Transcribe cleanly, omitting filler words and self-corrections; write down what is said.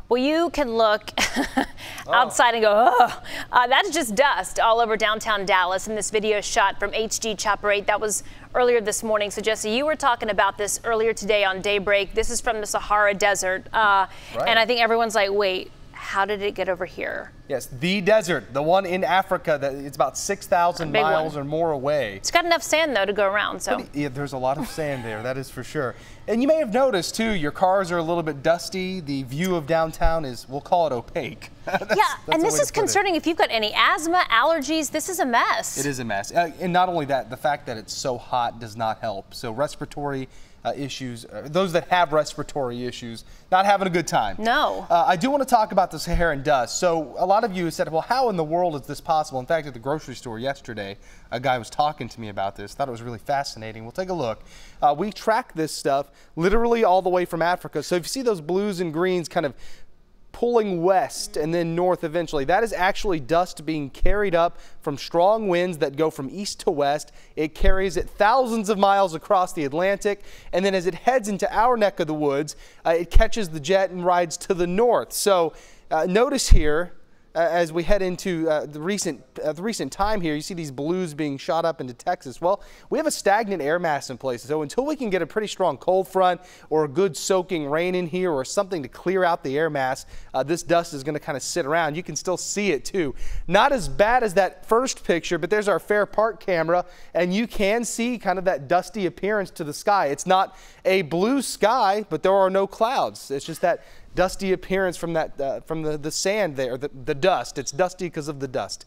Well, you can look outside and go, oh, that's just dust all over downtown Dallas. And this video is shot from HD Chopper 8. That was earlier this morning. So, Jesse, you were talking about this earlier today on Daybreak. This is from the Sahara Desert. And I think everyone's like, wait, how did it get over here? Yes, the desert, the one in Africa, that it's about 6,000 miles or more away. It's got enough sand, though, to go around. So yeah, there's a lot of sand there, that is for sure. And you may have noticed, too, your cars are a little bit dusty. The view of downtown is, we'll call it opaque. That's and this is concerning. If you've got any asthma, allergies, this is a mess. It is a mess. And not only that, the fact that it's so hot does not help. So respiratory issues, those that have respiratory issues, not having a good time. No. I do want to talk about the Saharan dust. So a lot of you said, well, how in the world is this possible? In fact, at the grocery store yesterday, a guy was talking to me about this. Thought it was really fascinating. We'll take a look. We track this stuff literally all the way from Africa. So if you see those blues and greens kind of pulling west and then north eventually, that is actually dust being carried up from strong winds that go from east to west. It carries it thousands of miles across the Atlantic, and then as it heads into our neck of the woods, it catches the jet and rides to the north. So notice here, as we head into the recent time here, you see these blues being shot up into Texas. Well, we have a stagnant air mass in place. So until we can get a pretty strong cold front or a good soaking rain in here or something to clear out the air mass, this dust is going to kind of sit around. You can still see it too. Not as bad as that first picture, but there's our Fair Park camera, and you can see kind of that dusty appearance to the sky. It's not a blue sky, but there are no clouds. It's just that dusty appearance from that from the sand there, the dust. It's dusty because of the dust.